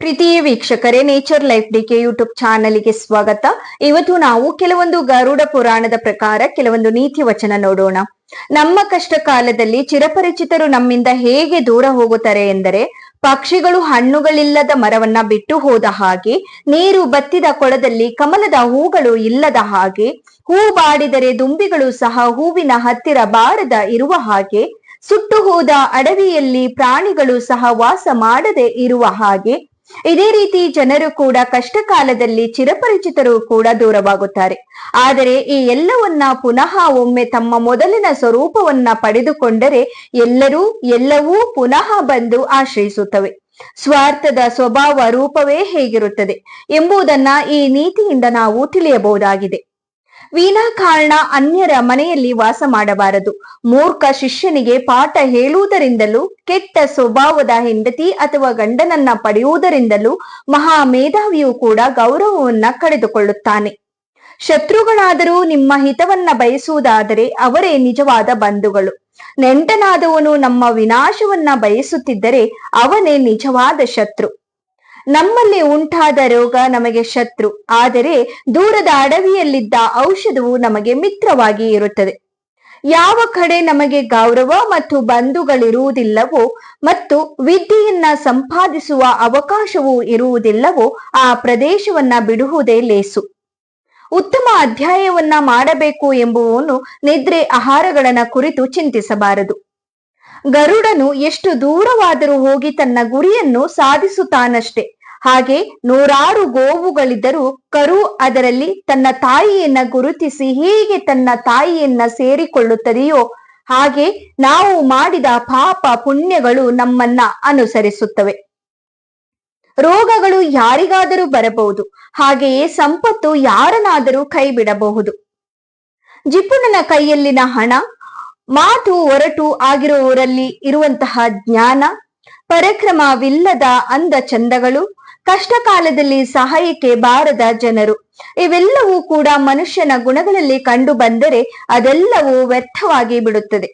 ಪ್ರೀತಿಯ ವೀಕ್ಷಕರೇ, nature life DK YouTube ಚಾನಲ್ಗೆ ಸ್ವಾಗತ. ಇವತ್ತು ನಾವು ಕೆಲವೊಂದು ಗರುಡ ಪುರಾಣದ ಪ್ರಕಾರ ಕೆಲವೊಂದು ನೀತಿ ವಚನ ನೋಡೋಣ. ನಮ್ಮ ಕಷ್ಟ ಕಾಲದಲ್ಲಿ ಚಿರಪರಿಚಿತರು ನಮ್ಮಿಂದ ಹೇಗೆ ದೂರ ಹೋಗುತ್ತಾರೆ ಎಂದರೆ, ಪಕ್ಷಿಗಳು ಹಣ್ಣುಗಳಿಲ್ಲದ ಮರವನ್ನ ಬಿಟ್ಟು ಹೋದ ಹಾಗೆ, ನೀರು ಬತ್ತಿದ ಕೊಳದಲ್ಲಿ ಕಮಲದ ಹೂಗಳು ಇಲ್ಲದ ಹಾಗೆ, ಹೂ ಬಾಡಿದರೆ ದುಂಬಿಗಳು ಸಹ ಹೂವಿನ ಹತ್ತಿರ ಬಾರದ ಇರುವ ಹಾಗೆ, ಸುಟ್ಟು ಹೋದ ಅಡವಿಯಲ್ಲಿ ಪ್ರಾಣಿಗಳು ಸಹ ವಾಸ ಮಾಡದೆ ಇರುವ ಹಾಗೆ, ಇದೇ ರೀತಿ ಜನರು ಕೂಡ ಕಷ್ಟ ಕಾಲದಲ್ಲಿ ಚಿರಪರಿಚಿತರು ಕೂಡ ದೂರವಾಗುತ್ತಾರೆ. ಆದರೆ ಈ ಎಲ್ಲವನ್ನ ಪುನಃ ಒಮ್ಮೆ ತಮ್ಮ ಮೊದಲಿನ ಸ್ವರೂಪವನ್ನ ಪಡೆದುಕೊಂಡರೆ ಎಲ್ಲವೂ ಪುನಃ ಬಂದು ಆಶ್ರಯಿಸುತ್ತವೆ. ಸ್ವಾರ್ಥದ ಸ್ವಭಾವ ರೂಪವೇ ಹೇಗಿರುತ್ತದೆ ಎಂಬುದನ್ನ ಈ ನೀತಿಯಿಂದ ನಾವು ತಿಳಿಯಬಹುದಾಗಿದೆ. ವಿನಾಕಾರಣ ಅನ್ಯರ ಮನೆಯಲ್ಲಿ ವಾಸ ಮಾಡಬಾರದು. ಮೂರ್ಖ ಶಿಷ್ಯನಿಗೆ ಪಾಠ ಹೇಳುವುದರಿಂದಲೂ, ಕೆಟ್ಟ ಸ್ವಭಾವದ ಹೆಂಡತಿ ಅಥವಾ ಗಂಡನನ್ನ ಪಡೆಯುವುದರಿಂದಲೂ ಮಹಾ ಮೇಧಾವಿಯು ಕೂಡ ಗೌರವವನ್ನ ಕಳೆದುಕೊಳ್ಳುತ್ತಾನೆ. ಶತ್ರುಗಳಾದರೂ ನಿಮ್ಮ ಹಿತವನ್ನ ಬಯಸುವುದಾದರೆ ಅವರೇ ನಿಜವಾದ ಬಂಧುಗಳು. ನೆಂಟನಾದವನು ನಮ್ಮ ವಿನಾಶವನ್ನ ಬಯಸುತ್ತಿದ್ದರೆ ಅವನೇ ನಿಜವಾದ ಶತ್ರು. ನಮ್ಮಲ್ಲಿ ಉಂಟಾದ ರೋಗ ನಮಗೆ ಶತ್ರು, ಆದರೆ ದೂರದ ಅಡವಿಯಲ್ಲಿದ್ದ ಔಷಧವು ನಮಗೆ ಮಿತ್ರವಾಗಿ ಇರುತ್ತದೆ. ಯಾವ ಕಡೆ ನಮಗೆ ಗೌರವ ಮತ್ತು ಬಂಧುಗಳಿರುವುದಿಲ್ಲವೋ ಮತ್ತು ವಿದ್ಯೆಯನ್ನ ಸಂಪಾದಿಸುವ ಅವಕಾಶವೂ ಇರುವುದಿಲ್ಲವೋ ಆ ಪ್ರದೇಶವನ್ನ ಬಿಡುವುದೇ ಲೇಸು. ಉತ್ತಮ ಅಧ್ಯಾಯವನ್ನ ಮಾಡಬೇಕು ಎಂಬುವನು ನಿದ್ರೆ ಆಹಾರಗಳನ್ನ ಕುರಿತು ಚಿಂತಿಸಬಾರದು. ಗರುಡನು ಎಷ್ಟು ದೂರವಾದರೂ ಹೋಗಿ ತನ್ನ ಗುರಿಯನ್ನು ಸಾಧಿಸುತ್ತಾನಷ್ಟೆ. ಹಾಗೆ ನೂರಾರು ಗೋವುಗಳಿದ್ದರೂ ಕರು ಅದರಲ್ಲಿ ತನ್ನ ತಾಯಿಯನ್ನ ಗುರುತಿಸಿ ಹೀಗೆ ತನ್ನ ತಾಯಿಯನ್ನ ಸೇರಿಕೊಳ್ಳುತ್ತದೆಯೋ ಹಾಗೆ ನಾವು ಮಾಡಿದ ಪಾಪ ಪುಣ್ಯಗಳು ನಮ್ಮನ್ನ ಅನುಸರಿಸುತ್ತವೆ. ರೋಗಗಳು ಯಾರಿಗಾದರೂ ಬರಬಹುದು, ಹಾಗೆಯೇ ಸಂಪತ್ತು ಯಾರನ್ನಾದರೂ ಕೈ ಬಿಡಬಹುದು. ಜಿಪುಣನ ಕೈಯಲ್ಲಿನ ಹಣ, ಮಾತು ಒರಟು ಆಗಿರುವವರಲ್ಲಿ ಇರುವಂತಹ ಜ್ಞಾನ, ಪರಾಕ್ರಮವಿಲ್ಲದ ಅಂದ ಚಂದಗಳು, ಕಷ್ಟ ಕಾಲದಲ್ಲಿ ಸಹಾಯಕ್ಕೆ ಬಾರದ ಜನರು, ಇವೆಲ್ಲವೂ ಕೂಡ ಮನುಷ್ಯನ ಗುಣಗಳಲ್ಲಿ ಕಂಡು ಬಂದರೆ ಅದೆಲ್ಲವೂ ವ್ಯರ್ಥವಾಗಿ ಬಿಡುತ್ತದೆ.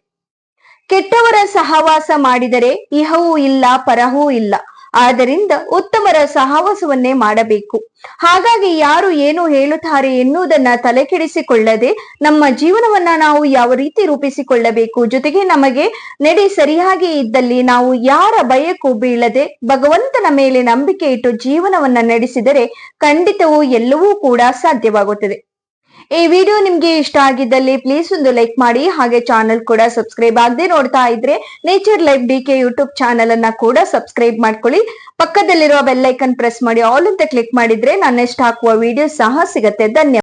ಕೆಟ್ಟವರ ಸಹವಾಸ ಮಾಡಿದರೆ ಇಹವೂ ಇಲ್ಲ ಪರವೂ ಇಲ್ಲ. ಆದ್ದರಿಂದ ಉತ್ತಮರ ಸಹವಾಸವನ್ನೇ ಮಾಡಬೇಕು. ಹಾಗಾಗಿ ಯಾರು ಏನು ಹೇಳುತ್ತಾರೆ ಎನ್ನುವುದನ್ನ ತಲೆಕೆಡಿಸಿಕೊಳ್ಳದೆ ನಮ್ಮ ಜೀವನವನ್ನ ನಾವು ಯಾವ ರೀತಿ ರೂಪಿಸಿಕೊಳ್ಳಬೇಕು, ಜೊತೆಗೆ ನಮಗೆ ನಡೆ ಸರಿಯಾಗಿ ಇದ್ದಲ್ಲಿ ನಾವು ಯಾರ ಭಯಕ್ಕೂ ಬೀಳದೆ ಭಗವಂತನ ಮೇಲೆ ನಂಬಿಕೆ ಇಟ್ಟು ಜೀವನವನ್ನ ನಡೆಸಿದರೆ ಖಂಡಿತವೂ ಎಲ್ಲವೂ ಕೂಡ ಸಾಧ್ಯವಾಗುತ್ತದೆ. ಈ ವಿಡಿಯೋ ನಿಮ್ಗೆ ಇಷ್ಟ ಆಗಿದ್ದಲ್ಲಿ ಪ್ಲೀಸ್ ಒಂದು ಲೈಕ್ ಮಾಡಿ, ಹಾಗೆ ಚಾನಲ್ ಕೂಡ ಸಬ್ಸ್ಕ್ರೈಬ್ ಆಗದೆ ನೋಡ್ತಾ ಇದ್ರೆ nature life DK YouTube channel ಅನ್ನ ಕೂಡ ಸಬ್ಸ್ಕ್ರೈಬ್ ಮಾಡ್ಕೊಳ್ಳಿ. ಪಕ್ಕದಲ್ಲಿರುವ ಬೆಲ್ ಐಕನ್ ಪ್ರೆಸ್ ಮಾಡಿ ಆಲ್ ಅಂತ ಕ್ಲಿಕ್ ಮಾಡಿದ್ರೆ ನಾನು ನೆಕ್ಸ್ಟ್ ಹಾಕುವ ವಿಡಿಯೋ ಸಹ ಸಿಗತ್ತೆ. ಧನ್ಯವಾದ.